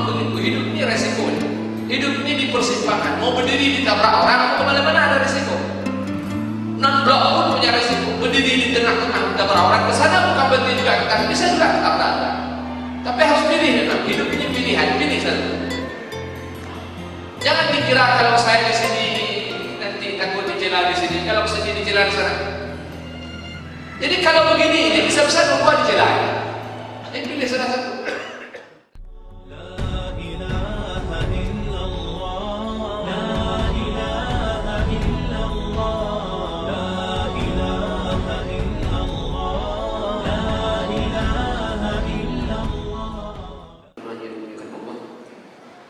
memang begitu. Hidup ini resiko. Hidup ini di persimpangan. Mau berdiri di tabrak orang, mau kemana-mana ada resiko. Non-blok pun punya resiko. Berdiri di tengah-tengah tabrak orang, kesana bukan berhenti juga, kan bisa juga tabrak. Tapi harus pilih memang. Hidup ini pilihan, pilih satu. Jangan dikira kalau saya di sini nanti takut dicela di sini, kalau kesini dicela di sana. Jadi kalau begini ini bisa-bisa membuat dicela. Ini pilih salah satu.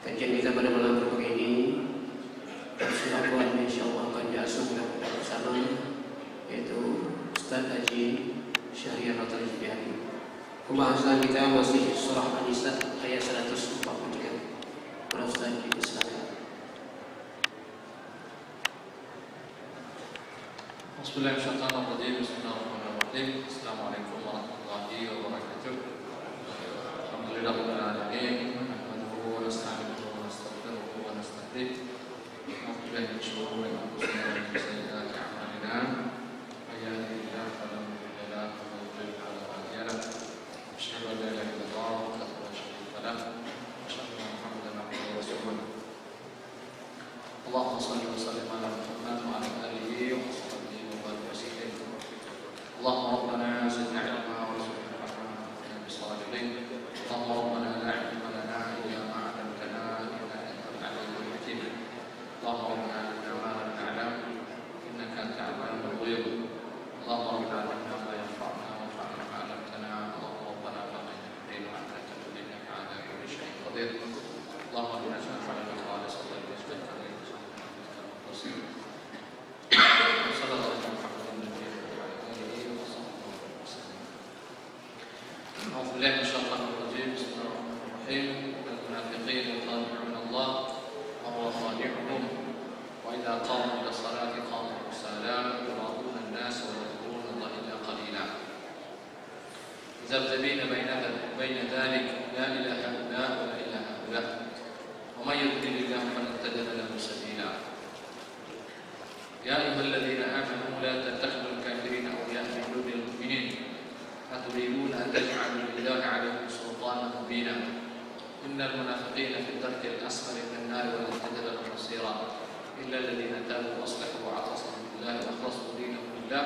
Kajian kita pada malam ini Assalamualaikum insyaallah akan diasuhkan bersama yaitu Ustaz Haji Syahriar Al-Jibari. Pembahasan kita masih surah An-Nisa ayat 143. Para Ustaz dipersilakan. Bismillahirrahmanirrahim. Bismillahirrahmanirrahim. Assalamualaikum warahmatullahi wabarakatuh. Alhamdulillahirabbil alamin. ونستعينه ونستغفره ونستهديه ونعوذ بالله من شرور انفسنا ومن سيئات اعمالنا من يهده الله فلا مضل له ومن يضلل فلا هادي له اشهد ان لا اله الا الله وحده لا شريك له واشهد ان محمدا عبده ورسوله اللهم صل وسلم على محمد وعلى اله وصحبه وبارك وسلم اللهم ربنا زدنا علما وارزقنا فهما وانفعنا بالصالحين اللهم ربنا لا علم لنا الا ما علمتنا انك انت العليم الحكيم اللهم ربنا علمنا ما لم نعلم انك انت علام الغيوب اللهم ربنا علمنا ما ينفعنا وانفعنا ما علمتنا اللهم ربنا فقنا الدين وانت تقول انك على كل شيء قدير اللهم اجعلنا نفعنا خالص وجهك وصلى الله على محمد النبي وعلى اله وصحبه وسلم أعوذ بالله من الشيطان الرجيم بسم الله الرحمن الرحيم المنافقين يخادعون الله وهو خادعهم وإذا قاموا إلى الصلاة قاموا كسالى يراءون الناس ويذكرون الله إلا قليلا مذبذبين بين ذلك لا إله هؤلاء ولا إله هؤلاء ومن يضلل الله فلن تجد له سبيلا يا أيها الذين آمنوا لا تتخذوا الكافرين أولياء من دون المؤمنين أتريدون أن تجعلوا لله عليكم سلطانا مبينا إن المنافقين في الدرك الأسفل من النار ولن تجد لهم نصيرا إلا الذين تابوا وأصلحوا واعتصموا بالله وأخلصوا دينهم لله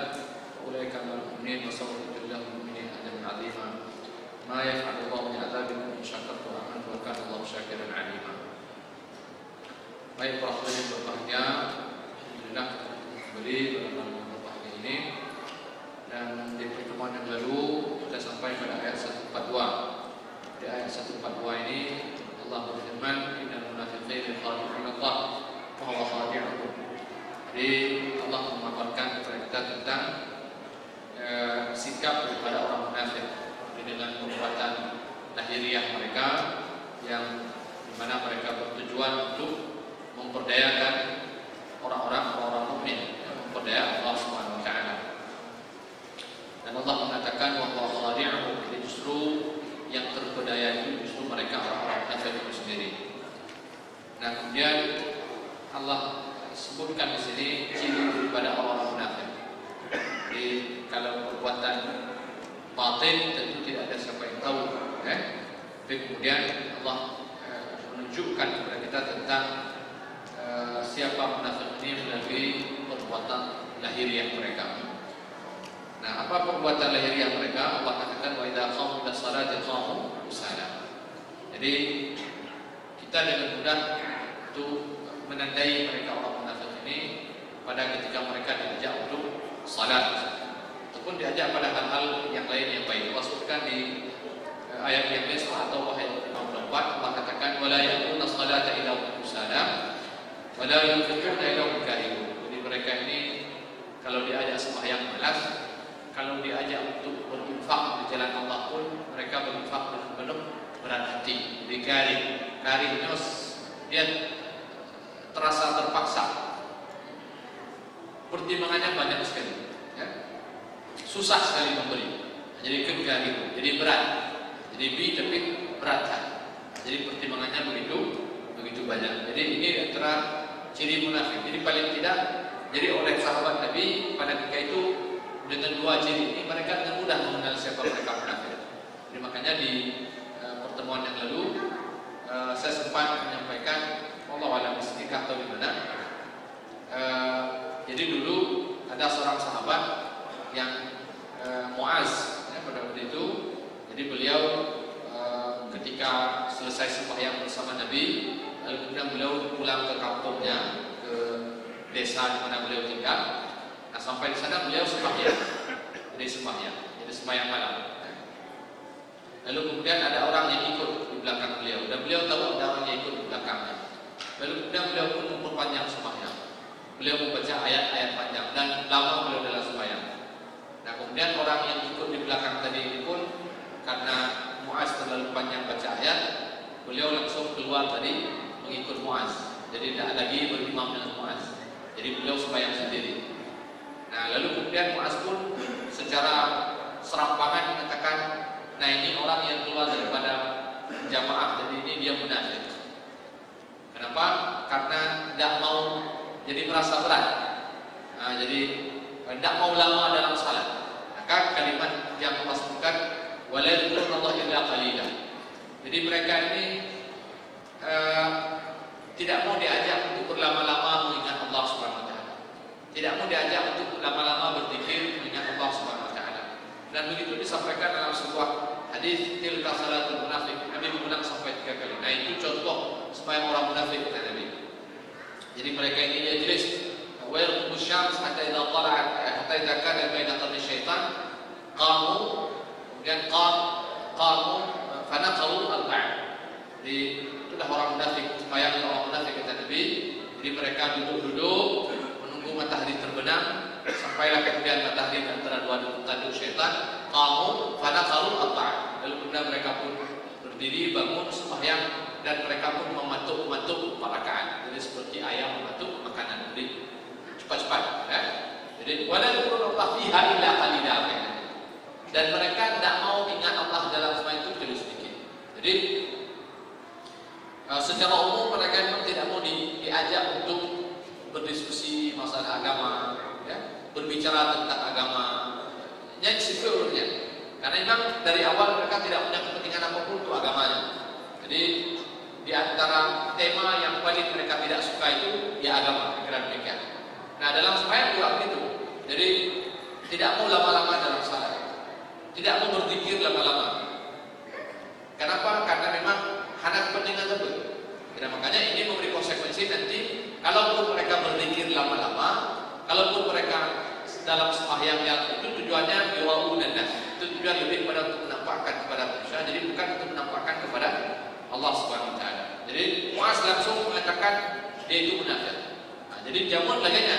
فأولئك مع المؤمنين وسوف يؤتي الله المؤمنين أجرا عظيما ما يفعل الله بعذابكم إن شكرتم وآمنتم وكان الله شاكرا عليما. Baik para hadirin berbahagia, alhamdulillah kita kembali pada malam berbahagia ini. Dan di pertemuan yang lalu kita sampai pada ayat 142. Di ayat 142 ini Allah berfirman, innal munafiqina yukhadi'una Allah wa huwa khadi'uhum. Jadi Allah memaparkan kepada kita tentang sikap daripada orang munafik dengan perbuatan lahiriah mereka yang dimana mereka bertujuan untuk memperdayakan orang mukmin, memperdaya Allah Subhanahu wa taala. Dan Allah mengatakan bahwa khadi'uhum, jadi justru yang terpedaya itu justru mereka orang-orang kafir itu sendiri. Nah kemudian Allah sebutkan di sini ciri daripada orang munafik. Jadi kalau perbuatan batin tentu tidak ada siapa yang tahu. Tapi kemudian Allah menunjukkan kepada kita tentang siapa munafik ini melalui perbuatan lahiriah mereka. Nah, apa perbuatan lahiriah mereka? Allah katakan wa idza qamu ila sholati qamu kusala. Jadi kita dengan mudah untuk menandai mereka orang munafik ini pada ketika mereka diajak untuk salat ataupun diajak pada hal-hal yang lain yang baik. Allah sebutkan di ayat yang lain surah At-Taubah ayat 54, Allah katakan wala yaquluna sholata illa hum kusala wala yunfiquna illa hum karihun. Jadi mereka ini kalau diajak sembahyang malas, kalau diajak untuk berinfak di jalan Allah pun mereka berinfak dengan penuh berat hati. Jadi karihnya dia terasa terpaksa. Pertimbangannya banyak sekali, ya. Susah sekali memberi. Jadi kegari, jadi berat. Jadi tapi berat. Jadi pertimbangannya jumlahnya begitu banyak. Jadi ini antara ciri munafik. Jadi paling tidak, jadi oleh sahabat Nabi pada ketika itu dengan dua ciri ini mereka dengan mudah mengenal siapa mereka munafik. Jadi makanya di pertemuan yang lalu saya sempat menyampaikan, Allah alam bismillah atau di mana. Jadi dulu ada seorang sahabat yang Muaz pada waktu itu. Jadi beliau ketika selesai sembahyang bersama Nabi, lalu kemudian beliau pulang ke kampungnya, ke desa di mana beliau tinggal. Nah, sampai di sana beliau sembahyang. Jadi sembahyang malam. Lalu kemudian ada orang yang ikut di belakang beliau, dan beliau tahu ada orang yang ikut di belakangnya. Lalu kemudian beliau pun memperpanjang sembahyang. Beliau membaca ayat-ayat panjang dan lama beliau dalam sembahyang. Nah, kemudian orang yang ikut di belakang tadi ini pun karena Muaz terlalu panjang baca ayat, beliau langsung keluar tadi mengikut Muaz. Jadi tidak lagi berimam dengan Muaz. Jadi beliau sembahyang sendiri. Nah, lalu kemudian Muaz pun secara serampangan mengatakan, nah ini orang yang keluar daripada jamaah, jadi ini dia munafik. Kenapa? Karena tidak mau, jadi merasa berat. Nah, jadi tidak mau lama dalam salat. Maka kalimat yang Allah sebutkan, wala yadhkurullah illa qalila. Jadi mereka ini tidak mau diajak untuk berlama-lama mengingat Allah Subhanahu wa taala. Tidak mau diajak untuk berlama-lama berzikir mengingat Allah Subhanahu wa taala. Dan begitu disampaikan dalam sebuah hadis, tilka salatul munafik. Nabi mengulang sampai 3 kali. Nah, itu contoh supaya orang munafik kata Nabi. Jadi mereka ini yajlis wa yarqubu syams hatta idza tala'at hatta idza kana baina qarni syaitan qamu, kemudian qamu fanaqalu al-ba'd. Jadi itulah orang munafik, supaya orang munafik kata Nabi. Jadi mereka duduk-duduk menunggu matahari terbenam, sampailah kemudian matahari antara dua tanduk syaitan, qamu fanaqalu al-ba'd. Lalu kemudian mereka pun berdiri bangun sembahyang, dan mereka pun mematuk-matuk rakaat. Jadi seperti ayam mematuk makanan. Jadi cepat-cepat, ya. Jadi wala yadhkurullah fiha illa qalila. Dan mereka tidak mau ingat Allah dalam sembahyang itu kecuali sedikit. Jadi secara umum mereka memang tidak mau diajak untuk berdiskusi masalah agama, ya, berbicara tentang agama. Yang sifurnya, karena memang dari awal mereka tidak punya kepentingan apapun untuk agamanya. Jadi di antara tema yang paling mereka tidak suka itu ya agama, pikiran demikian. Nah, dalam sembahyang juga begitu. Jadi tidak mau lama-lama dalam salat, tidak mau berzikir lama-lama. Kenapa? Karena memang hanya kepentingan tersebut. Dan makanya ini memberi konsekuensi nanti. Kalaupun mereka berzikir lama-lama, kalaupun mereka dalam sembahyang yang itu tujuannya yura'un nas, itu tujuan lebih pada untuk menampakkan kepada manusia, jadi bukan untuk menampakkan kepada Allah Subhanahu wa taala. Jadi Muaz langsung mengatakan dia itu munafik. Nah, jadi jamuan lainnya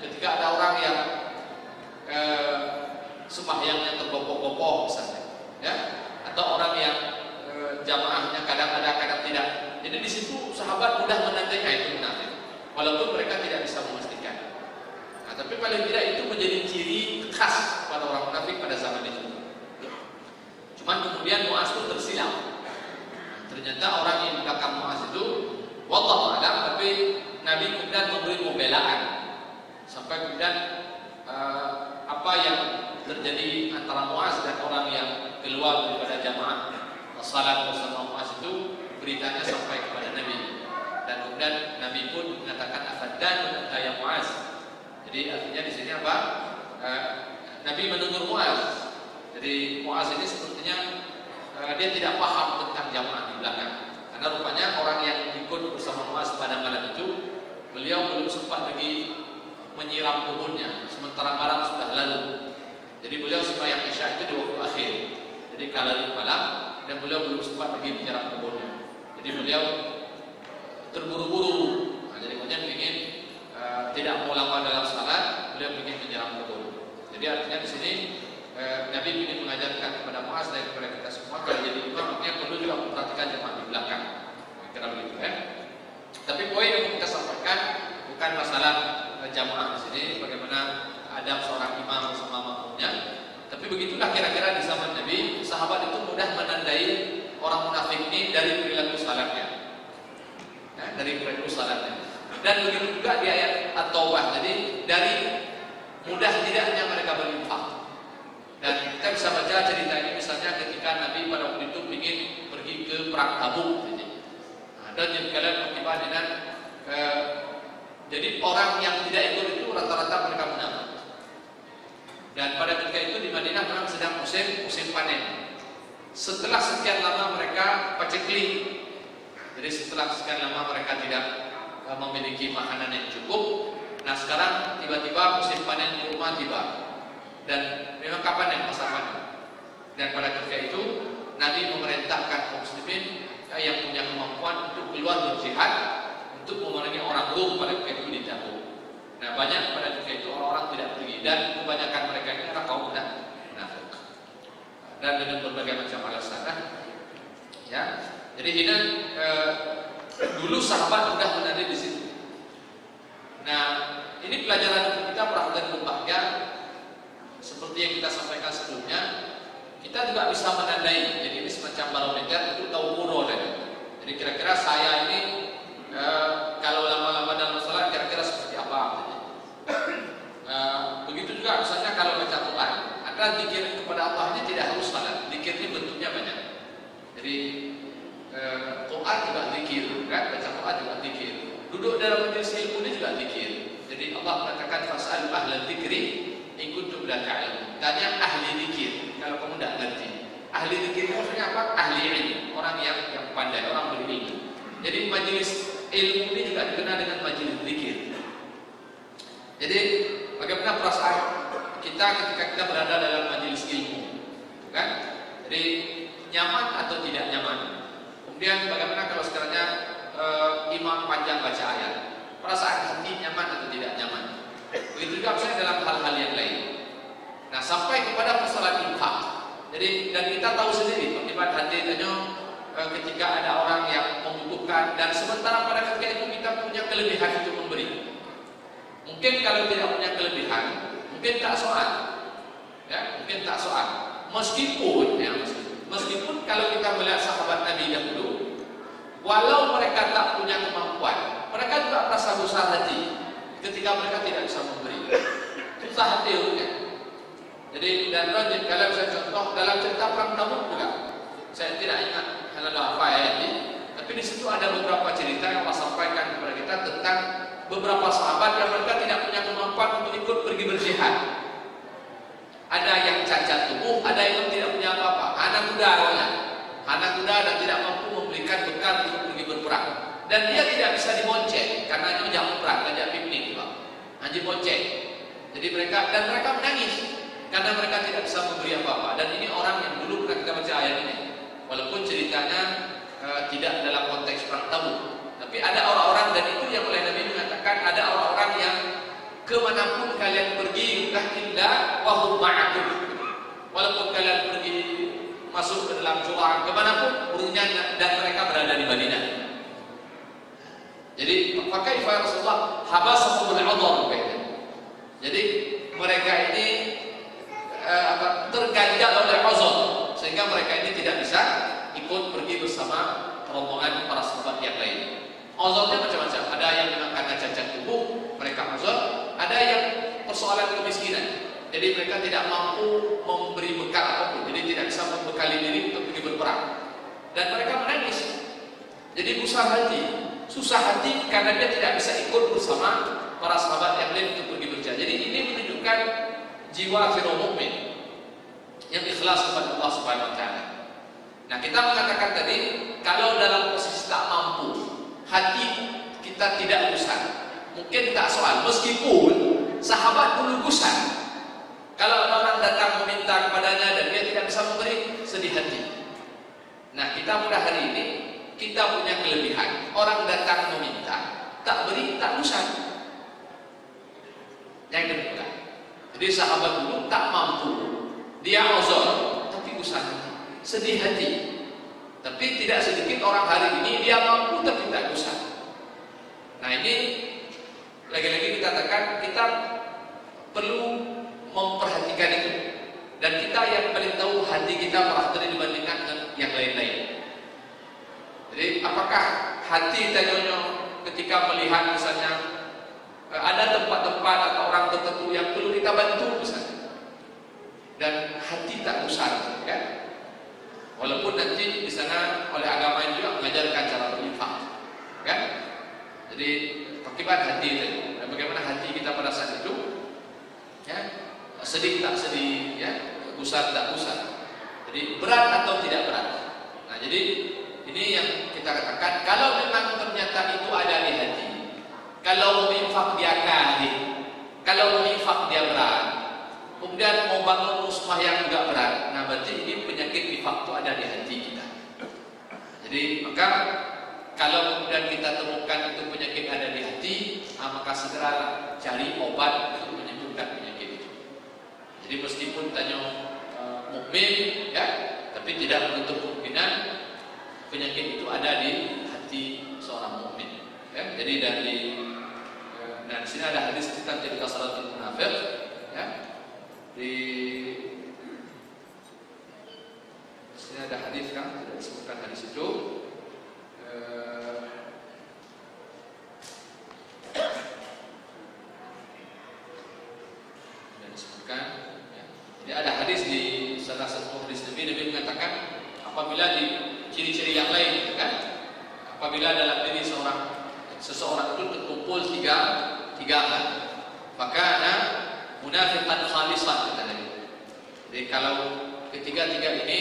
ketika ada orang yang sembahyangnya tergopoh-gopoh misalnya, ya, atau orang yang jamaahnya kadang ada kadang tidak. Jadi di situ sahabat mudah menandai itu munafik, walaupun mereka tidak bisa memastikan. Nah, tapi paling tidak itu menjadi ciri khas pada orang munafik pada zaman itu. Cuman kemudian Muaz itu tersilap. Ternyata orang yang di belakang Muaz itu wallahu a'lam, tapi Nabi kemudian memberi pembelaan sampai kemudian apa yang terjadi antara Muaz dan orang yang keluar daripada jamaah salat bersama Muaz itu beritanya sampai kepada Nabi, dan kemudian Nabi pun mengatakan afadan ya Muaz. Jadi artinya di sini apa? Nabi menegur Muaz. Jadi Muaz ini sepertinya dia tidak paham tentang jamaah di belakang, karena rupanya orang yang ikut bersama Muaz pada malam itu, beliau belum sempat lagi menyiram kebunnya, sementara malam sudah lalu. Jadi beliau sembahyang Isya itu di waktu akhir, jadi kala malam, dan beliau belum sempat lagi menyiram kebunnya. Jadi beliau terburu-buru. Nah, jadi kemudian ingin tidak mau lama dalam salat, beliau ingin menyiram kebun. Jadi artinya di sini Nabi ingin mengajarkan kepada Muaz dan kepada kita semua, kalau jadi imam makanya perlu juga memperhatikan jemaah di belakang. Kira begitu, ya. Tapi poin yang kita sampaikan bukan masalah jamaah di sini, bagaimana adab seorang imam bersama makmumnya. Tapi begitulah kira-kira di zaman Nabi, sahabat itu mudah menandai orang munafik ini dari perilaku salatnya. dari perilaku salatnya. Dan begitu juga di ayat At-Taubah. Jadi dari mudah tidaknya mereka berinfak. Dan kita bisa baca cerita ini misalnya ketika Nabi pada waktu itu ingin pergi ke perang Tabuk. Dan kalian bertiba dengan jadi orang yang tidak ikut itu rata-rata mereka munafik. Dan pada ketika itu di Madinah memang sedang musim panen. Setelah sekian lama mereka paceklik. Jadi setelah sekian lama mereka tidak memiliki makanan yang cukup. Nah sekarang tiba-tiba musim panen di rumah tiba. Dan memang kapan yang masa panen. Dan pada ketika itu Nabi memerintahkan kaum muslimin yang punya kemampuan untuk keluar berjihad untuk memerangi orang Rom pada ketika itu di Tabuk. Nah banyak pada ketika itu orang-orang tidak pergi dan kebanyakan mereka ini adalah kaum munafik. Dan dengan berbagai macam alasan. Ya. Jadi ini dulu sahabat sudah berada di situ. Nah, ini pelajaran untuk kita perhatian berbahagia. Seperti yang kita sampaikan sebelumnya, kita juga bisa menandai. Jadi ini semacam barometer untuk tahu umur. Jadi kira-kira saya ini kalau lama-lama dalam masalah kira-kira seperti apa? Begitu juga misalnya kalau baca Quran, ada zikir kepada Allah ini tidak harus salat. Zikir ini bentuknya banyak. Jadi Quran juga zikir, kan? Baca Quran juga zikir. Duduk dalam majelis ilmu ini juga zikir. Jadi Allah mengatakan fas'al ahla dzikri in kuntum la ta'lamun. Tanya ahli zikir kalau kamu tidak ngerti. Ahli zikir maksudnya apa? Ahli ilmu, orang yang pandai, orang berilmu. Jadi majelis ilmu ini juga dikenal dengan majelis zikir. Jadi bagaimana perasaan kita ketika kita berada dalam majelis ilmu, kan? Jadi nyaman atau tidak nyaman? Kemudian bagaimana kalau sekiranya imam panjang baca ayat, perasaan hati nyaman atau tidak nyaman? Begitu juga misalnya dalam hal-hal yang lain. Nah sampai kepada persoalan infak. Jadi dan kita tahu sendiri akibat hati itu ketika ada orang yang membutuhkan dan sementara pada ketika itu kita punya kelebihan untuk memberi. Mungkin kalau tidak punya kelebihan, mungkin tak soal, ya mungkin tak soal. Meskipun kalau kita melihat sahabat Nabi dahulu, walau mereka tak punya kemampuan, mereka juga merasa besar hati ketika mereka tidak bisa memberi. Susah hati ya. Jadi dan rajin kalau saya contoh dalam cerita perang Tabuk juga, saya tidak ingat halal apa ya ini, tapi di situ ada beberapa cerita yang Allah sampaikan kepada kita tentang beberapa sahabat yang mereka tidak punya kemampuan untuk ikut pergi berjihad. Ada yang cacat tubuh, ada yang tidak punya apa-apa, anak kuda dan tidak mampu memberikan bekal untuk pergi berperang. Dan dia tidak bisa dibonceng karena dia jam perang, ngajak piknik, haji bonceng. Jadi mereka menangis karena mereka tidak bisa memberi apa-apa. Dan ini orang yang dulu pernah kita baca ayat ini, walaupun ceritanya tidak dalam konteks perang Tabuk, tapi ada orang-orang dan itu yang oleh Nabi mengatakan ada orang-orang yang kemanapun kalian pergi illa wahum ma'akum. Walaupun kalian pergi masuk ke dalam jurang kemanapun urunya dan mereka berada di Madinah. Jadi pakai ifah Rasulullah habasahumul udhur. Jadi mereka ini terganjal oleh uzur sehingga mereka ini tidak bisa ikut pergi bersama rombongan para sahabat yang lain. Uzurnya macam-macam. Ada yang karena cacat tubuh, mereka uzur. Ada yang persoalan kemiskinan. Jadi mereka tidak mampu memberi bekal apapun. Jadi tidak bisa membekali diri untuk pergi berperang. Dan mereka menangis. Jadi susah hati karena dia tidak bisa ikut bersama para sahabat yang lain untuk pergi berjihad. Jadi ini menunjukkan jiwa firman mukmin yang ikhlas kepada Allah Subhanahu wa taala. Nah, kita mengatakan tadi kalau dalam posisi tak mampu, hati kita tidak gusar. Mungkin tak soal, meskipun sahabat dulu gusar. Kalau orang datang meminta kepadanya dan dia tidak bisa memberi, sedih hati. Nah, kita pada hari ini kita punya kelebihan. Orang datang meminta, tak beri, tak gusar. Yang kedua, jadi sahabat dulu tak mampu, dia uzur, tapi gusar hati, sedih hati. Tapi tidak sedikit orang hari ini dia mampu tapi tak gusar. Nah ini lagi-lagi kita katakan kita perlu memperhatikan itu. Dan kita yang paling tahu hati kita merasa dibandingkan dengan yang lain-lain. Jadi apakah hati kita nyonya ketika melihat misalnya ada tempat-tempat atau orang tertentu yang perlu kita bantu misalnya, dan hati tak gusar, kan? Walaupun nanti di sana oleh agama juga mengajarkan cara berinfak, kan? Jadi akibat hati itu, dan bagaimana hati kita pada saat itu, ya, sedih tak sedih, ya, gusar tak gusar. Jadi berat atau tidak berat. Nah, jadi ini yang kita katakan, kalau memang ternyata itu ada di hati, kalau menginfak dia kahih, kalau menginfak dia berat, kemudian mau bangun musmah yang juga berat, nah berarti ini penyakit infak itu ada di hati kita. Jadi maka kalau kemudian kita temukan itu penyakit ada di hati, nah, maka segeralah cari obat untuk menyembuhkan penyakit itu. Jadi meskipun tanya mukmin, ya, tapi tidak menutup kemungkinan penyakit itu ada di hati seorang mukmin. Ya, jadi dari dan sini ada hadis tentang cerita salatul munafik, ya. Di sini ada hadis kan, tidak disebutkan hadis itu. Tidak disebutkan. Ya. Jadi ada hadis di salah satu hadis Nabi mengatakan apabila di ciri-ciri yang lain, kan? Apabila dalam diri seseorang itu terkumpul tiga hal, maka ada munafiqan khalisan, kata Nabi. Jadi kalau ketiga-tiga ini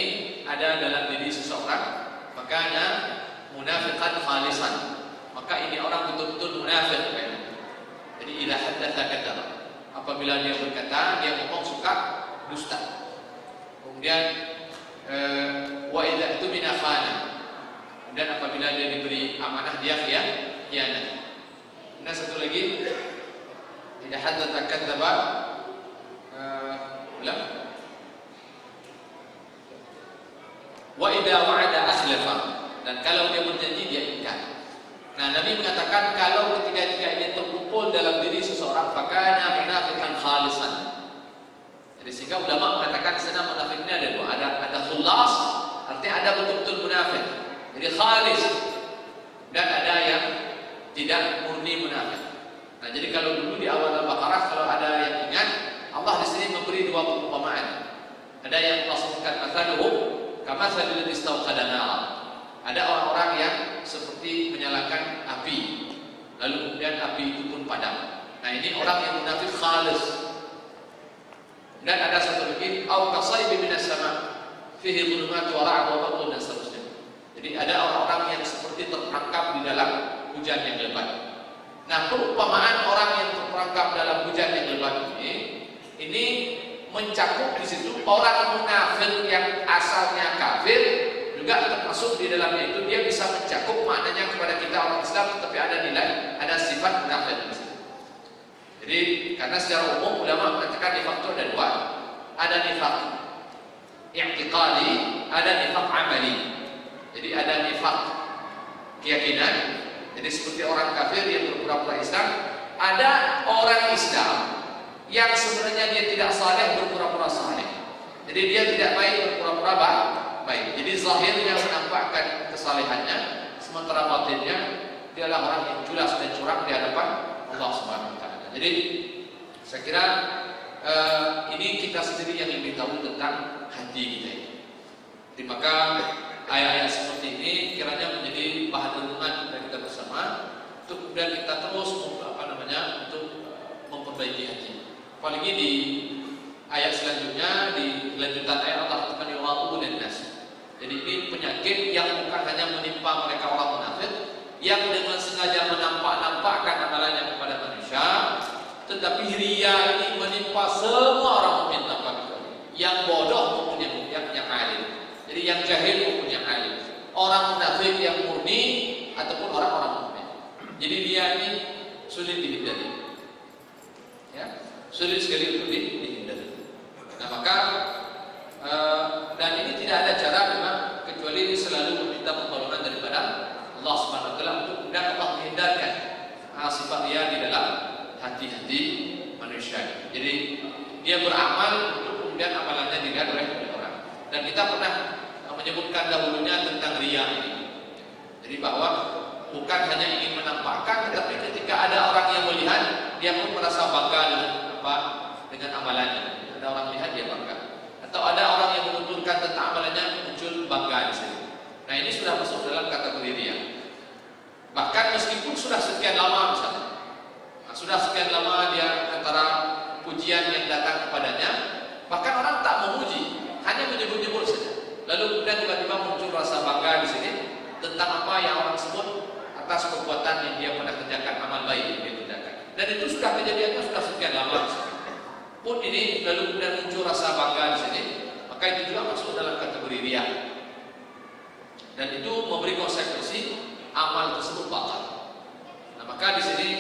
ada dalam diri seseorang, maka ada munafiqan khalisan, maka ini orang betul-betul munafik. Jadi idza haddatsa kadzdzaba, apabila dia berkata, dia ngomong suka dusta. Kemudian wa idza tumina khana, dan apabila dia diberi amanah dia khianat. Nah, satu lagi, idza haddatsa kadzdzaba, wa idza wa'ada akhlafa, dan kalau dia berjanji dia ingkar. Nah, Nabi mengatakan kalau ketiga-tiga ini terkumpul dalam diri seseorang, maka munafiqan khalisan. Jadi sehingga ulama mengatakan sana munafik ini ada dua, ada khulas, artinya ada betul-betul munafik. Jadi khalis, dan ada yang tidak murni munafik. Nah, jadi kalau dulu di awal Al-Baqarah, kalau ada yang ingat, Allah di sini memberi dua perumpamaan. Ada yang Allah sebutkan mathaluhum kamathalil ladzi istawqada nara. Ada orang-orang yang seperti menyalakan api, lalu kemudian api itu pun padam. Nah, ini orang yang munafik khalis. Dan ada satu lagi, au kasaybi minas sama fihi dhulumatun wa ra'd wa barqun, dan seterusnya. Jadi ada orang-orang yang seperti terperangkap di dalam hujan yang lebat. Nah, perumpamaan orang yang terperangkap dalam hujan yang lebat ini mencakup di situ orang munafik yang asalnya kafir, juga termasuk di dalamnya itu dia bisa mencakup maknanya kepada kita orang Islam, tapi ada nilai, ada sifat munafik. Jadi karena secara umum ulama mengatakan nifaq itu ada dua, ada nifaq i'tiqadi, ada nifaq amali. Jadi ada nifaq keyakinan, jadi seperti orang kafir yang berpura-pura Islam, ada orang Islam yang sebenarnya dia tidak saleh berpura-pura saleh. Jadi dia tidak baik berpura-pura baik. Jadi zahirnya menampakkan kesalehannya, sementara batinnya dialah orang yang culas dan curang di hadapan Allah Subhanahu wa taala. Jadi saya kira ini kita sendiri yang lebih tahu tentang hati kita ini. Jadi maka ayat-ayat seperti ini kiranya menjadi bahan renungan dari kita bersama untuk kemudian kita terus untuk memperbaiki hati. Apalagi di ayat selanjutnya, di lanjutan ayat Allah katakan yawaqu dan nas. Jadi ini penyakit yang bukan hanya menimpa mereka orang munafik yang dengan sengaja menampak-nampakkan amalannya kepada manusia, tetapi riya ini menimpa semua orang mukmin tanpa kecuali, yang bodoh maupun yang alim. Jadi yang jahil maupun yang alim, orang munafik yang murni ataupun orang-orang mukmin. Jadi dia ini sulit dihindari, ya, sulit sekali untuk dihindari. Nah, maka dan ini tidak ada cara memang kecuali ini selalu meminta pertolongan daripada Allah Subhanahu wa taala untuk kemudian Allah menghindarkan sifat dia di dalam hati-hati manusia. Jadi dia beramal untuk kemudian amalannya dilihat oleh orang. Dan kita pernah menyebutkan dahulunya tentang riya ini. Jadi bahwa bukan hanya ingin menampakkan makan, tetapi ketika ada orang yang melihat, dia pun merasa bangga dengan amalannya. Ada orang lihat dia bangga. Atau ada orang yang menuturkan tentang amalannya, muncul bangga di sini. Nah, ini sudah masuk dalam kategori riya. Bahkan meskipun sudah sekian lama misalnya, sudah sekian lama dia antara pujian yang datang kepadanya, bahkan orang tak memuji, hanya menyebut-nyebut saja. Lalu kemudian tiba-tiba muncul rasa bangga di sini tentang apa yang orang sebut atas perbuatan yang dia pernah kerjakan, amal baik yang dia kerjakan. Dan itu sudah kejadiannya sudah sekian lama. Pun ini lalu kemudian muncul rasa bangga di sini, maka itu juga masuk dalam kategori riya. Dan itu memberi konsekuensi amal tersebut batal. Nah, maka di sini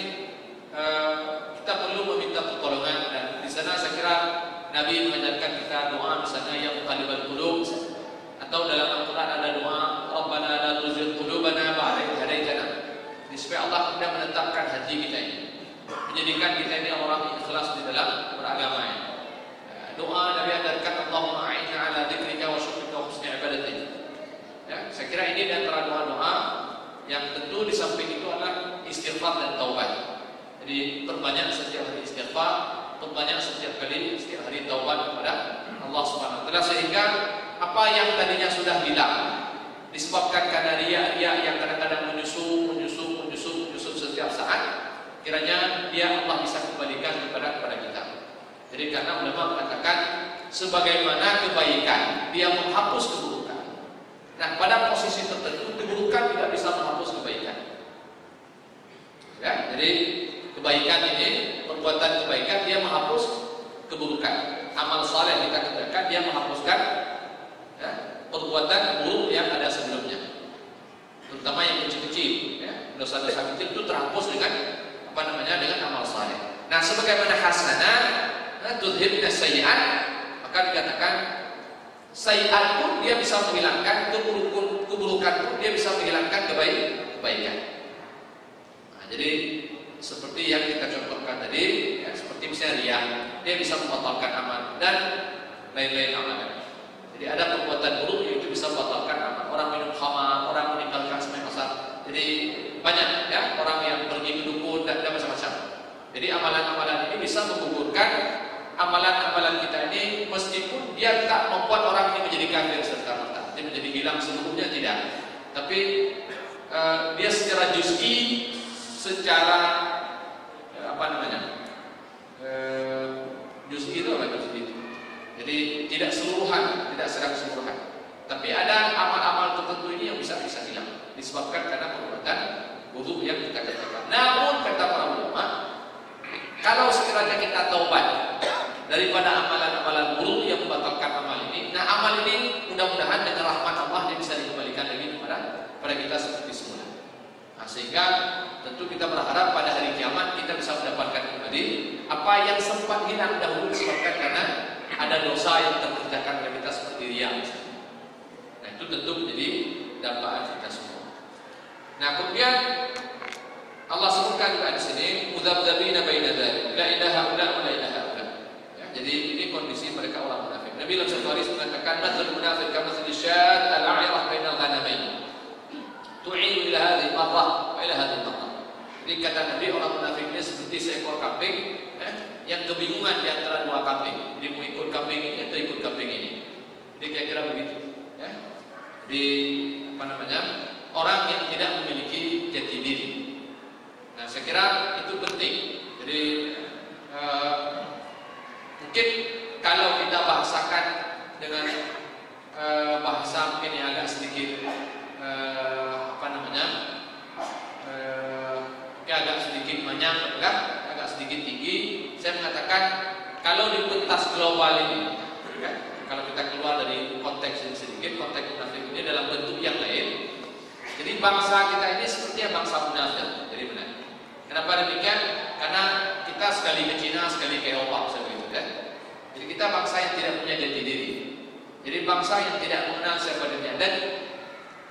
kita perlu meminta pertolongan, dan di sana saya kira Nabi mengajarkan kita doa misalnya yang muqallibal qulub, atau dalam Al-Quran ada doa Rabbana la tuzigh qulubana ba'da idh hadaitana. Supaya Allah kemudian menetapkan hati kita ini, menjadikan kita ini orang yang ikhlas di dalam beragama ini. Doa Nabi ajarkan Allahumma a'inna ala dzikrika wa syukrika wa husni ibadatik. Ya, saya kira ini di antara doa-doa yang tentu di samping itu adalah istighfar dan taubat. Jadi perbanyak setiap hari istighfar, perbanyak setiap hari taubat kepada Allah Subhanahu wa taala, sehingga apa yang tadinya sudah hilang disebabkan karena riya yang kadang-kadang menyusup setiap saat, kiranya dia Allah bisa kembalikan kepada kita. Jadi karena ulama mengatakan sebagaimana kebaikan dia menghapus keburukan. Nah, pada posisi tertentu keburukan tidak bisa menghapus kebaikan. Ya, jadi kebaikan ini, perbuatan kebaikan dia menghapus keburukan. Amal saleh kita kerjakan dia menghapuskan ya, perbuatan buruk yang ada sebelumnya. Terutama yang kecil-kecil, ya. Dosa-dosa kecil itu terhapus dengan dengan amal saleh. Nah, sebagaimana hasanah tudhibna sayyi'at, maka dikatakan sayyi'at pun dia bisa menghilangkan keburukan pun dia bisa menghilangkan kebaikan. Nah, jadi seperti yang kita contohkan tadi, ya, seperti misalnya riya, dia bisa membatalkan amal dan lain-lain amalan. Jadi ada perbuatan buruk yang itu bisa membatalkan amal. Orang minum khamar, orang meninggalkan sembahyang asar. Jadi banyak ya orang yang pergi ke dukun dan macam-macam. Jadi amalan-amalan ini bisa menggugurkan amalan-amalan kita ini, meskipun dia tak membuat orang ini menjadi kafir serta-merta, dia menjadi hilang seluruhnya, tidak. Tapi dia secara juz'i, secara juz'i itu apa juz'i itu? Jadi tidak sedang keseluruhan. Tapi ada amal-amal tertentu ini yang bisa hilang disebabkan karena perbuatan buruk yang kita kerjakan. Namun kata para ulama, kalau sekiranya kita taubat daripada amalan-amalan buruk yang membatalkan amal ini, nah amal ini mudah-mudahan dengan rahmat Allah dia bisa dikembalikan lagi kepada kita seperti semula. Nah, sehingga tentu kita berharap pada hari kiamat kita bisa mendapatkan kembali apa yang sempat hilang dahulu disebabkan karena ada dosa yang terkerjakan oleh kita seperti riya. Nah, itu tentu menjadi dampak kita semua. Nah, kemudian Allah sebutkan juga di sini mudzabdzabina baina dzalik, la ilaha illa wa la ilaha illa. Ya, jadi ini kondisi mereka orang munafik. Nabi dalam satu hadis mengatakan matsal munafik kamatsal syad al-'airah bainal ghanamain. Tu'inu ila hadhihi marrah wa ila hadhihi marrah. Jadi kata Nabi, orang munafik ini seperti seekor kambing yang kebingungan di antara dua kambing. Jadi mau ikut kambing ini atau ikut kambing ini. Jadi kira-kira begitu, ya. Jadi orang yang tidak memiliki jati diri. Nah, saya kira itu penting. Jadi mungkin kalau kita bahasakan dengan bahasa mungkin yang agak sedikit agak sedikit banyak, agak sedikit tinggi. Saya mengatakan kalau di pentas global ini, ya, kalau kita keluar dari konteks ini sedikit, konteks munafik ini dalam bentuk yang lain. Jadi bangsa kita ini sepertinya bangsa munafik. Jadi benar. Kenapa demikian? Karena kita sekali ke Cina, sekali ke Eropa, seperti itu, kan? Jadi kita bangsa yang tidak punya jati diri. Jadi bangsa yang tidak mengenal siapa dirinya, dan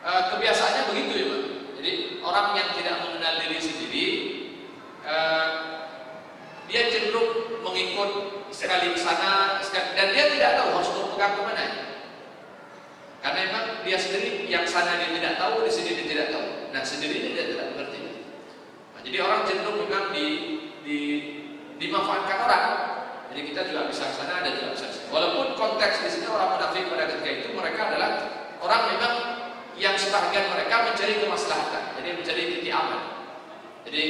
kebiasaannya begitu, ya, Pak. Jadi orang yang tidak mengenal diri sendiri, dia cenderung mengikut sekali ke sana, dan dia tidak tahu harus berpegang kemana. Karena memang dia sendiri yang sana dia tidak tahu, di sini dia tidak tahu. Nah, sendiri dia tidak mengerti. Nah, Nah, jadi orang cenderung memang dimanfaatkan orang. Jadi kita juga bisa ke sana dan juga bisa ke sini. Walaupun konteks di sini orang munafik pada ketika itu mereka adalah orang memang yang sebagian mereka mencari kemaslahatan, jadi mencari titik aman. Jadi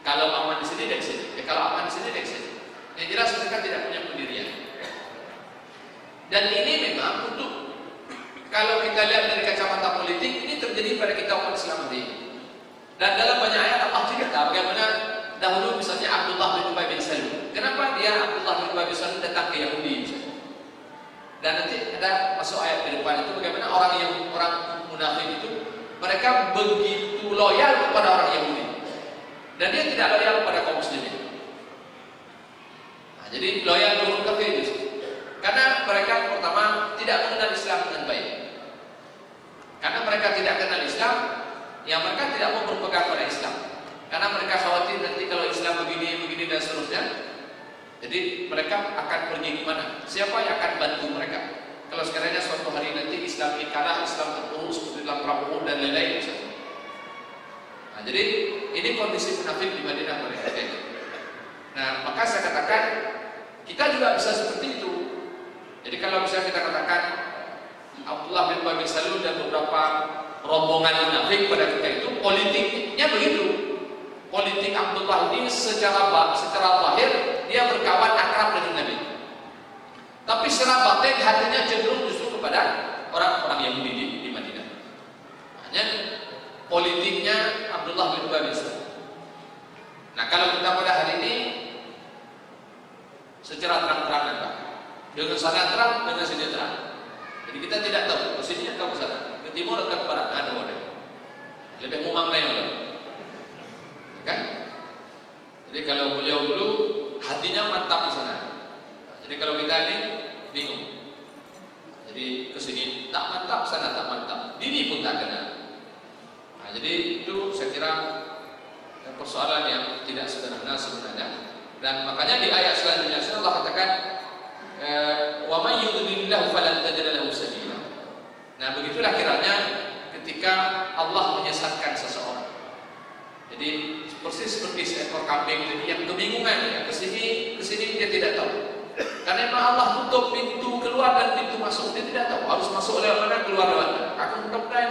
kalau aman di sini dari sini, kalau aman di sini dari sini. Yang jelas mereka tidak punya pendirian. Dan ini memang untuk kalau kita lihat dari kacamata politik ini terjadi pada kita umat Islam hari ini. Dan dalam banyak ayat Allah cerita bagaimana dahulu misalnya Abdullah bin Ubay bin Salul. Kenapa dia Abdullah bin Ubay bin Salul datang ke Yahudi misalnya? Dan nanti ada masuk ayat ke depan itu bagaimana orang munafik itu mereka begitu loyal kepada orang Yahudi dan dia tidak loyal kepada kaum muslimin. Nah, jadi loyal dengan kafir itu karena mereka pertama tidak mengenal Islam dengan baik. Karena mereka tidak kenal Islam, yang mereka tidak mau berpegang pada Islam. Karena mereka khawatir nanti kalau Islam begini dan seterusnya. Jadi mereka akan pergi kemana? Siapa yang akan bantu mereka? Kalau sekiranya suatu hari nanti Islam ini kalah, Islam terpuruk seperti dalam Prabowo dan lain-lain misalnya. Nah, jadi ini kondisi munafik di Madinah mereka. Nah, maka saya katakan kita juga bisa seperti itu. Jadi kalau misalnya kita katakan Abdullah bin Ubay bin Salul dan beberapa rombongan munafik pada ketika itu politiknya begitu. Politik Abdullah ini secara lahir dia berkawan akrab dengan Nabi. Tapi secara batin hatinya cenderung justru kepada orang-orang Yahudi di Madinah. Hanya politiknya Abdullah bin Ubay bin Salul. Nah, kalau kita pada hari ini secara terang-terangan Pak, dengan sana terang, dengan sini terang. Jadi kita tidak tahu ke sini atau ke sana, ke timur atau ke barat, ada orang. Lebih mumang lain. Kan? Jadi kalau beliau dulu hatinya mantap di sana. Jadi kalau kita ini bingung. Jadi kesini tak mantap, sana tak mantap. Dini pun tak kenal. Nah, jadi itu saya kira persoalan yang tidak sederhana sebenarnya. Dan makanya di ayat selanjutnya Allah katakan, wa may yudlilillahu falan tajid lahu sabila. Nah, begitulah kiranya ketika Allah menyesatkan seseorang. Jadi persis seperti seekor kambing yang kebingungan ya, kesini dia tidak tahu. Karena memang Allah tutup pintu keluar dan pintu masuk, dia tidak tahu harus masuk lewat mana, keluar lewat mana. Akan mudah-mudahan.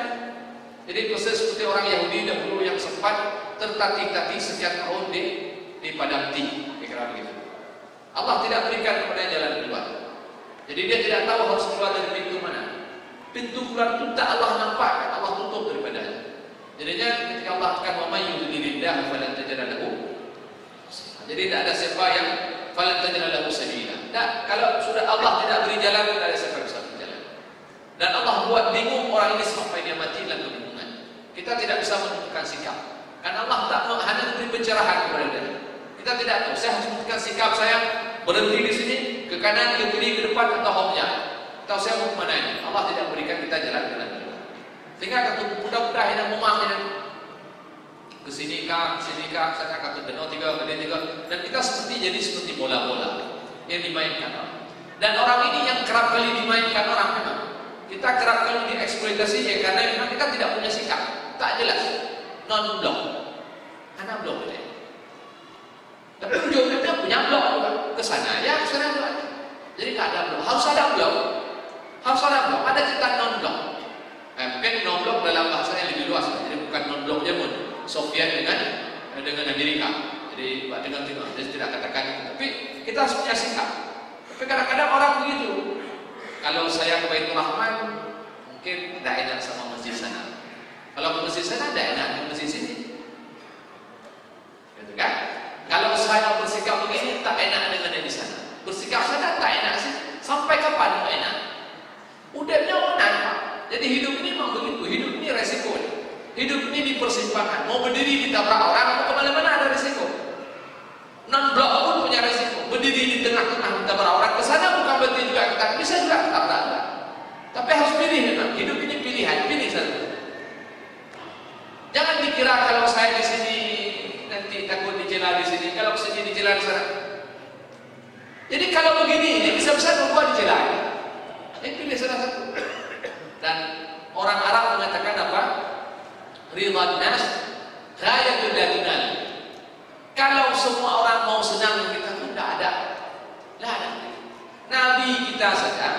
Jadi persis seperti orang Yahudi dahulu yang sempat tertatih-tatih sekian tahun di padang Ti, kira begitu. Allah tidak berikan kepada jalan keluar. Jadi dia tidak tahu harus keluar dari pintu mana. Pintu keluar itu tak Allah nampakkan, Allah tutup daripadanya. Jadinya ketika Allah akan memayudilillah falan tajid lahu. Jadi tidak ada siapa yang falan tajid lahu sabila. Nah, kalau sudah Allah tidak beri jalan, tidak ada siapa yang bisa berjalan. Dan Allah buat bingung orang ini sampai dia mati dalam kebingungan. Kita tidak bisa menentukan sikap. Karena Allah tak hanya memberi pencerahan kepada dia. Kita tidak tahu. Saya harus menentukan sikap saya berhenti di sini, ke kanan, ke kiri, ke depan atau hopnya. Atau saya mau kemana ini? Allah tidak berikan kita jalan-jalan. Sehingga kata mudah-mudahan yang memaafkan kesini kah, saya kata denau tiga, dan kita seperti bola-bola yang dimainkan orang. Dan orang ini yang kerap kali dimainkan orang memang. Kita kerap kali dieksploitasi ya karena memang kita tidak punya sikap, tak jelas, non-blok, anak blok ini. Tapi ujungnya punya blok juga, kesana ya kesana blok. Jadi tak ada blok, harus ada blok, ada cerita non-blok. Mungkin non-blok dalam bahasa yang lebih luas, jadi bukan non-blok pun Soviet dengan Amerika. Jadi dengan Timur, jadi tidak katakan itu. Tapi kita harus punya sikap. Tapi kadang-kadang orang begitu. Kalau saya ke Baitur Rahman, mungkin tidak enak sama masjid sana. Kalau ke masjid sana tidak enak ke masjid sini, gitu kan? Kalau saya bersikap begini tak enak dengan yang di sana. Bersikap sana tak enak sih. Sampai kapan tak enak? Udahnya menang. Jadi hidup ini memang begitu, hidup ini resiko. Hidup ini di persimpangan. Mau berdiri ditabrak orang, mau kemana-mana ada resiko. Non-blok pun punya resiko. Berdiri di tengah-tengah ditabrak orang, kesana bukan berarti juga kita bisa juga tabrak. Tapi harus pilih memang. Hidup ini pilihan, pilih satu. Jangan dikira kalau saya di sini nanti takut dicela di sini, kalau kesini dicela di sana. Jadi kalau begini, ini bisa-bisa membuat dicela. Ini pilih salah satu. Dan orang Arab mengatakan apa? Ridwan nas ghayatul la tunal. Kalau semua orang mau senang dengan kita itu tidak ada. Nabi kita saja,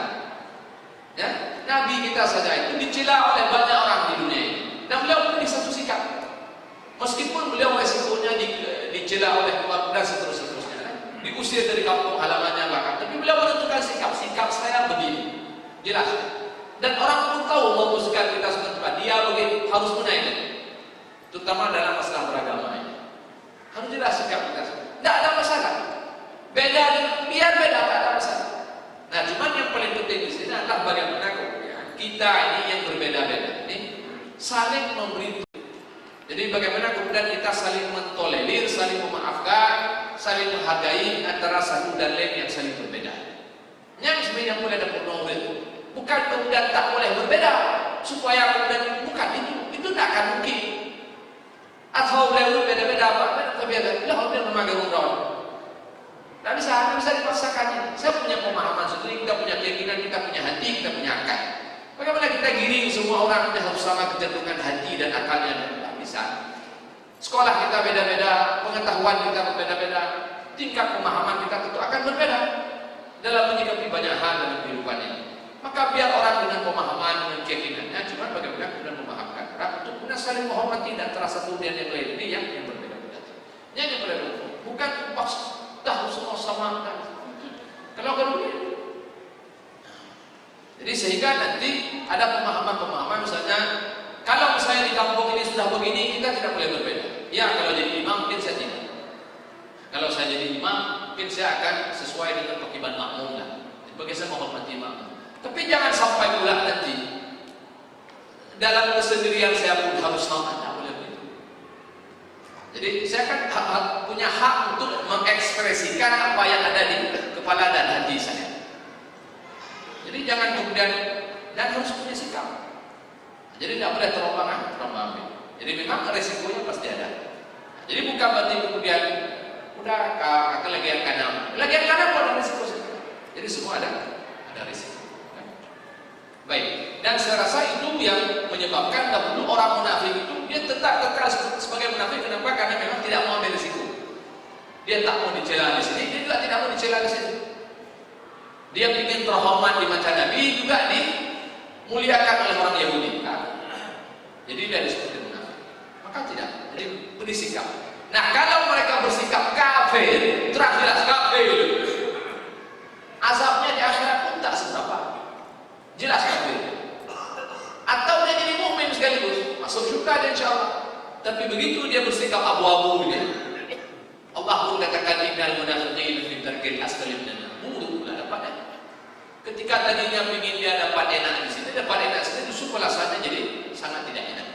ya, Nabi kita saja itu dicela oleh banyak orang di dunia ini. Dan beliau memilih satu sikap. Meskipun beliau resikonya dicela oleh keluarga dan seterusnya, diusir dari kampung halamannya bahkan, tapi beliau menentukan sikap saya begini, jelas. Dan orang pun tahu memutuskan kita seperti apa. Dia begini harus menaikkan, terutama dalam masalah beragama ini. Harus jelas sikap kita. Tidak ada masalah. Beda, biar beda, tidak ada masalah. Nah, cuma yang paling penting di sini adalah bagaimana kemudian kita ini yang berbeda-beda ini saling memberi. Jadi bagaimana kemudian kita saling mentolerir, saling memaafkan, saling menghargai antara satu dan lain yang saling berbeda. Yang sebenarnya boleh ada pernobel, bukan kemudian tak boleh berbeda supaya kemudian bukan itu tidak akan mungkin. Atau boleh berbeda-beda apa? Berbeda. Lah dia memakai umrah. Tidak bisa dipaksakannya. Saya punya pemahaman sendiri, kita punya keyakinan, kita punya hati, kita punya akal. Bagaimana kita giring semua orang harus sama kecenderungan hati dan akalnya? Tidak bisa. Sekolah kita beda-beda, pengetahuan kita berbeda-beda, tingkat pemahaman kita tentu akan berbeda dalam menyikapi banyak hal dalam kehidupan ini. Maka biar orang dengan pemahaman, dengan keyakinannya, cuma bagaimana kemudian memaafkan orang untuk kemudian saling menghormati antara satu dan yang lain ini yang berbeda-beda. Yang berbeda, bukan pas. Dah semua sama. Kalau begitu, jadi sehingga nanti ada pemahaman-pemahaman misalnya kalau misalnya di kampung ini sudah begini kita tidak boleh berbeda. Ya kalau jadi imam mungkin saya tidak. Kalau saya jadi imam mungkin saya akan sesuai dengan kewajiban makmum lah. Bagi saya menghormati makmum. Tapi jangan sampai pula nanti dalam kesendirian saya pun harus sama. Jadi saya kan punya hak untuk mengekspresikan apa yang ada di kepala dan hati saya. Jadi jangan kemudian dan harus punya sikap. Jadi tidak boleh terombang-ambing. Jadi memang resikonya pasti ada. Jadi bukan berarti kemudian udah lagi yang kanan pun ada risiko. Jadi semua ada risiko. Baik, dan saya rasa itu yang menyebabkan dahulu orang munafik itu dia tetap kekal sebagai munafik. Kenapa? Karena memang tidak mau ambil risiko. Dia tak mau dicela di sini, dia juga tidak mau dicela di sini. Dia ingin terhormat di mata Nabi, juga dimuliakan oleh orang Yahudi. Nah, jadi dia disebut munafik. Maka tidak, jadi bersikap. Nah, kalau mereka bersikap kafir, terang jelas kafir, azabnya di akhirat pun tak seberapa. Jelas kafir. Atau dia jadi mukmin sekaligus, masuk surga dia insyaallah. Tapi begitu dia bersikap abu-abu dia. Allah pun katakan innal munafiqina fi darkil asfali minan nar. Buruk pula dapatnya. Ketika tadinya ingin dia dapat enak di sini, dapat enak sini justru pelasannya jadi sangat tidak enak.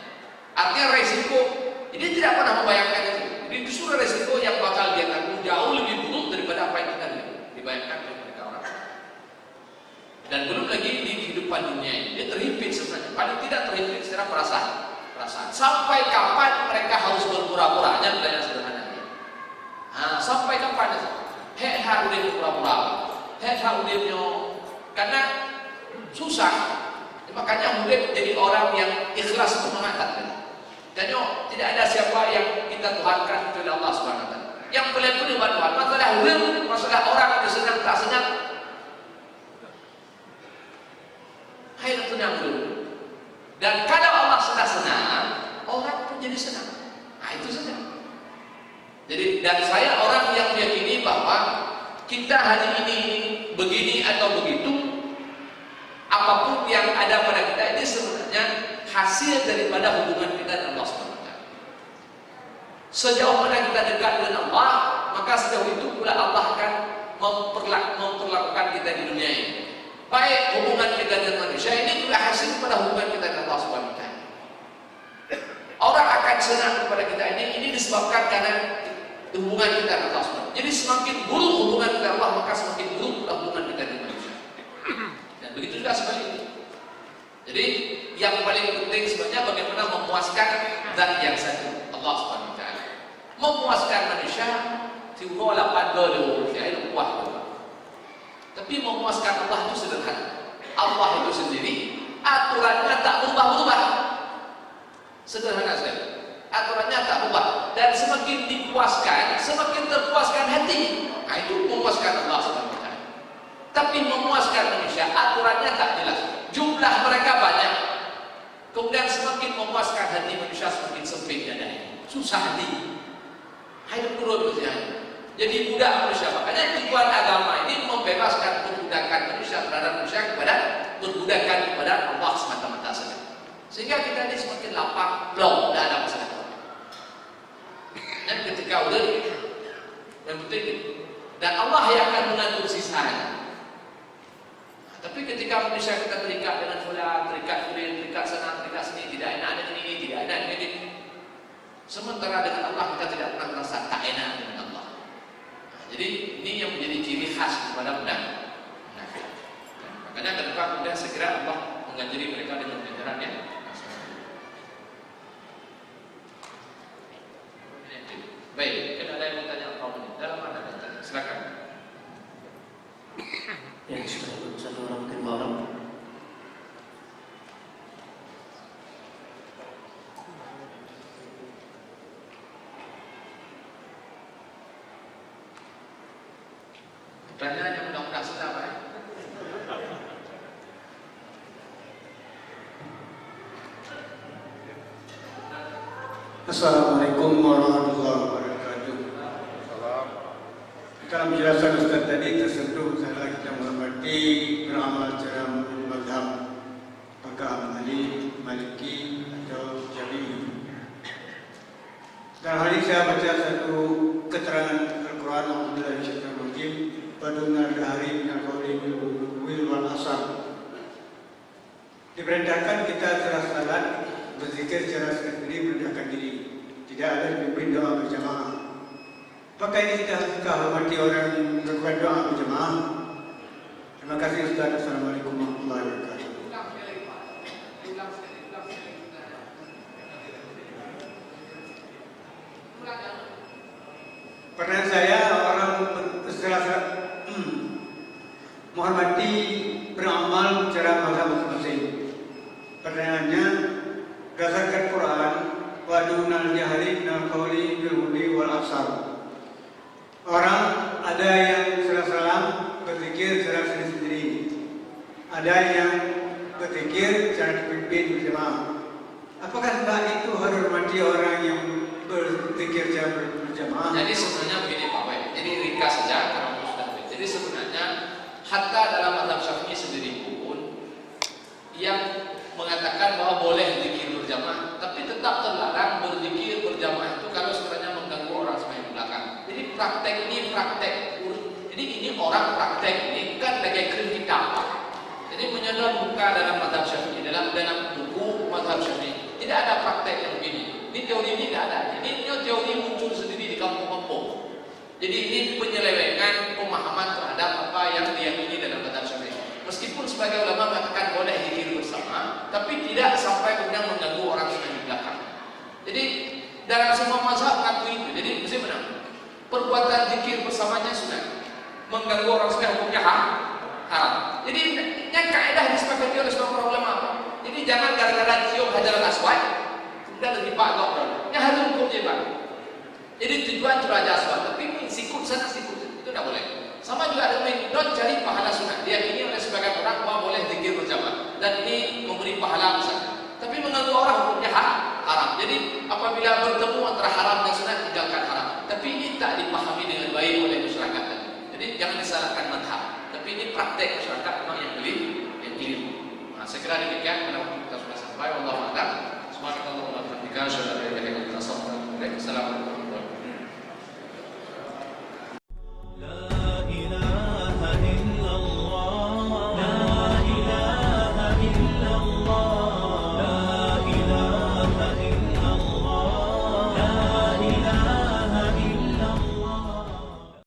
Artinya resiko, jadi tidak pernah membayangkan itu. Jadi justru resiko yang bakal dia tanggung jauh lebih buruk daripada apa yang kita dibayangkan oleh mereka orang. Dan belum lagi di kehidupan dunia ini dia terhimpit sebenarnya, paling tidak terhimpit secara perasaan. Sampai kapan mereka harus berpura-pura? Hanya pertanyaan sederhana. Sampai kapan itu? Hak udah berpura-pura, hak udah karena susah. Makanya mudah jadi orang yang ikhlas untuk mengatakan. Dan tidak ada siapa yang kita tuhankan kecuali Allah Subhanahu wa taala. Yang boleh pun buat Tuhan. Masalah orang yang senang tak senang. Hai tenang dulu. Dan kalau Allah sudah senang, orang pun jadi senang. Nah itu saja. Jadi dan saya orang yang meyakini bahwa kita hari ini begini atau begitu, apapun yang ada pada kita ini sebenarnya hasil daripada hubungan kita dengan Allah SWT. Sejauh mana kita dekat dengan Allah, maka sejauh itu pula Allah akan memperlakukan kita di dunia ini. Baik hubungan kita dengan manusia ini juga hasil pada hubungan kita dengan Allah SWT. Orang akan senang kepada kita ini disebabkan karena hubungan kita dengan Allah SWT. Jadi semakin buruk hubungan kita dengan Allah, maka semakin buruk hubungan kita dengan manusia. Dan begitu juga sebaliknya. Jadi yang paling penting sebenarnya bagaimana memuaskan zat yang satu, Allah Subhanahu wa taala. Memuaskan manusia tiba lapan dulu, saya kuat. Tapi memuaskan Allah itu sederhana. Allah itu sendiri aturannya tak berubah-ubah. Sederhana sekali. Aturannya tak berubah. dan semakin dipuaskan, semakin terpuaskan hati. Nah, itu memuaskan Allah SWT. Tapi memuaskan manusia, aturannya tak jelas. Jumlah mereka banyak. Kemudian semakin memuaskan hati manusia, semakin sempit dadanya. Susah hati. Hidup turun usianya. Jadi budak manusia. Makanya tujuan agama ini membebaskan perbudakan manusia terhadap manusia kepada perbudakan kepada Allah semata-mata saja. Sehingga kita ini semakin lapang, plong, tidak ada masalah. Dan ketika udah, yang penting, dan Allah yang akan mengatur sisanya. Tapi ketika manusia kita terikat dengan fulan, terikat fulan, terikat sana, terikat sini, tidak enak dengan ini, tidak enak dengan ini. Sementara dengan Allah kita tidak pernah merasa tak enak dengan Allah. Jadi ini yang menjadi ciri khas kepada budak. Makanya ke depan kemudian segera Allah mengajari mereka dengan ajaran yang baik. Mungkin ada yang mau tanya apa ini? Dalam mana datanya? Silakan. Ya, satu orang mungkin orang. Pertanyaannya mudah-mudahan sudah Pak. Assalamualaikum warahmatullahi wabarakatuh. Dalam penjelasan Ustaz tadi tersentuh masalah kita menghormati beramal secara mazhab, apakah Hambali, Maliki atau Syafi'i. Dan hari ini saya baca satu keterangan Al-Quran Alhamdulillah Syaitan Rajim Padunal Dahari Minal Qawli Wil Wal Asar. Diperintahkan kita secara salat berzikir secara sendiri, merendahkan diri. Tidak ada memimpin doa berjamaah. Apakah ini kita hormati orang yang melakukan doa berjamaah? Terima kasih Ustaz. Assalamualaikum warahmatullahi wabarakatuh. Pertanyaan saya, orang setelah menghormati beramal secara mazhab masing-masing. Pertanyaannya, berdasarkan Quran, wa dunal jahri minal qawli bil hudi wal asar. Orang ada yang salam berzikir secara sendiri-sendiri. Ada yang berzikir secara dipimpin berjamaah. Apakah itu hormati orang yang berzikir secara berjamaah? Jadi sebenarnya begini Pak Wei. Jadi ringkas saja karena sudah. Jadi sebenarnya hatta dalam mazhab Syafi'i sendiri pun yang mengatakan bahwa boleh zikir berjamaah, tapi tetap terlarang berzikir berjamaah itu kalau sekiranya mengganggu orang sembahyang di belakang. Jadi praktek ini praktek. Jadi ini orang praktek ini bukan lagi kritik apa. Jadi menyodor buka dalam mazhab Syafi'i, dalam buku mazhab Syafi'i tidak ada praktek yang begini. Ini teori ini tidak ada. Jadi ini teori muncul sendiri di kampung-kampung. Jadi ini penyelewengan pemahaman terhadap apa yang diyakini dalam mazhab Syafi'i. Meskipun sebagai ulama mengatakan boleh zikir bersama, tapi tidak sampai kemudian mengganggu orang yang di belakang. Jadi dalam semua mazhab mengaku itu. Jadi mesti benar. Perbuatan zikir bersamanya sunnah. Mengganggu orang yang hukumnya haram. Jadi yang kaidah disepakati oleh semua para ulama. Jadi jangan gara-gara cium Hajar al-Aswad kemudian lebih pak kok. Yang harus hukumnya Pak. Jadi tujuan cuma Hajar al-Aswad, tapi sikut sana sikut itu tidak boleh. Sama juga dengan don cari pahala sunnah. Diyakini oleh sebagian orang bahwa boleh zikir berjamaah dan ini memberi pahala besar. Tapi mengganggu orang hukumnya haram. Jadi apabila bertemu antara haram dan sunnah tinggalkan haram. Tapi ini tak dipahami dengan baik oleh masyarakat. Jadi jangan disalahkan mazhab. Tapi ini praktek masyarakat memang yang keliru. Nah, saya kira demikian karena waktu kita sudah sampai. Wallahu a'lam.